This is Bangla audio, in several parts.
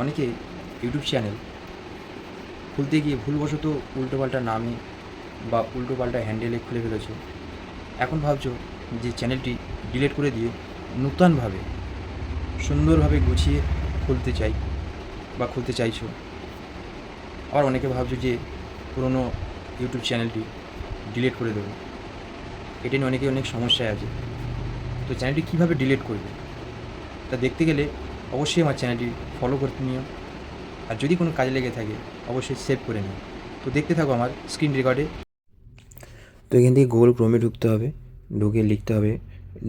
অনেকে ইউটিউব চ্যানেল খুলতে গিয়ে ভুলবশত উল্টোপাল্টা নামে বা উল্টোপাল্টা হ্যান্ডেলে খুলে ফেলেছো। এখন ভাবছো যে চ্যানেলটি ডিলিট করে দিয়ে নূতনভাবে সুন্দরভাবে গুছিয়ে খুলতে চাই বা খুলতে চাইছো। আবার অনেকে ভাবছো যে পুরনো ইউটিউব চ্যানেলটি ডিলিট করে দেবো। এটা নিয়ে অনেকে অনেক সমস্যায় আছে। তো চ্যানেলটি কীভাবে ডিলিট করবে তা দেখতে গেলে অবশ্যই আমার চ্যানেলটি ফলো করতে নিও। আর যদি কোনো কাজে লেগে থাকে অবশ্যই সেভ করে নিও। তো দেখতে থাকো আমার স্ক্রিন রেকর্ডে। তো এখান থেকে গুগল ক্রোমে ঢুকতে হবে, ঢুকে লিখতে হবে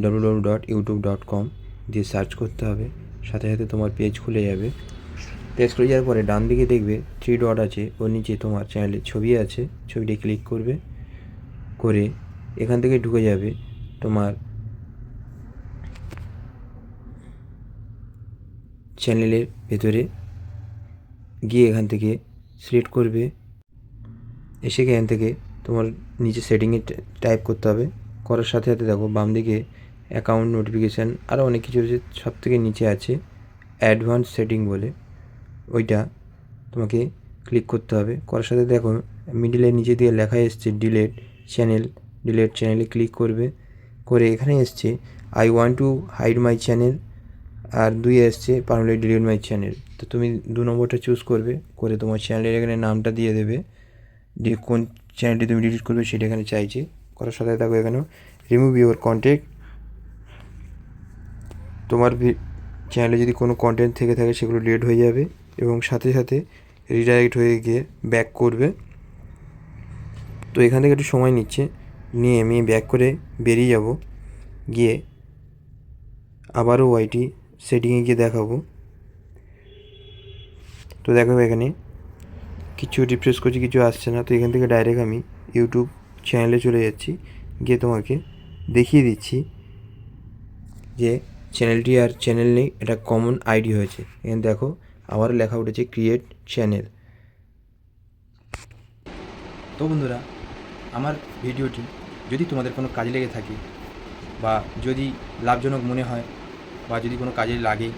www.youtube.com দিয়ে সার্চ করতে হবে। সাথে সাথে তোমার পেজ খুলে যাবে। পেজ খুলে যাওয়ার পরে ডান দিকে দেখবে 3 ডট আছে, ওর নিচে তোমার চ্যানেলের ছবি আছে, ছবিটি ক্লিক করবে। করে এখান থেকে ঢুকে যাবে তোমার চ্যানেলের ভেতরে, গিয়ে এখান থেকে সিলেক্ট করবে। এসে এখান থেকে তোমার নিচে সেটিংয়ে টাইপ করতে হবে। করার সাথে সাথে দেখো বাম দিকে অ্যাকাউন্ট নোটিফিকেশান আরও অনেক কিছু রয়েছে, সব থেকে নিচে আছে অ্যাডভান্স সেটিং বলে, ওইটা তোমাকে ক্লিক করতে হবে। করার সাথে দেখো মিডিলের নিচে দিয়ে লেখা এসছে ডিলেট চ্যানেল। ডিলেট চ্যানেলে ক্লিক করবে। করে এখানে এসছে I want to hide my channel, আর 2 এসছে পারমানেন্টলি ডিলিট মাই চ্যানেল। তো তুমি 2 নম্বরটা চুজ করবে। করে তোমার চ্যানেলের এখানে নামটা দিয়ে দেবে, যে কোন চ্যানেলটি তুমি ডিলিট করবে সেটা এখানে চাইছে। করার সাথে দেখো এখানে রিমুভ ইউর কন্টেন্ট। তোমার চ্যানেলে যদি কোনো কন্টেন্ট থেকে থাকে সেগুলো ডিলিট হয়ে যাবে এবং সাথে সাথে রিডাইরেক্ট হয়ে গিয়ে ব্যাক করবে। তো এখান থেকে একটু সময় নিচ্ছে, নিয়ে আমি ব্যাক করে বেরিয়ে যাব। গিয়ে আবারও ওয়াইটি সেটিংয়ে গিয়ে দেখাবো। তো দেখো এখানে কিছু রিফ্রেশ করছি, কিছু আসছে না। তো এখান থেকে ডাইরেক্ট আমি ইউটিউব চ্যানেলে চলে যাচ্ছি। গিয়ে তোমাকে দেখিয়ে দিচ্ছি যে চ্যানেলটি আর চ্যানেল নেই, এটা কমন আইডি হয়েছে। এখানে দেখো আবার লেখা উঠেছে ক্রিয়েট চ্যানেল। তো বন্ধুরা, আমার ভিডিওটি যদি তোমাদের কোনো কাজে লেগে থাকে বা যদি লাভজনক মনে হয় বা যদি কোনো কাজে লাগে,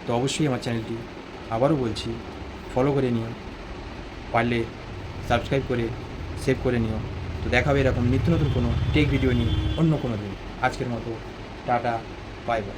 তো অবশ্যই আমার চ্যানেলটি আবারও বলছি ফলো করে নিও, পারলে সাবস্ক্রাইব করে সেভ করে নিও। তো দেখা হবে এরকম নিত্য নতুন কোনো টেক ভিডিও নিয়ে অন্য কোনো দিন। আজকের মতো টাটা, বাই বাই।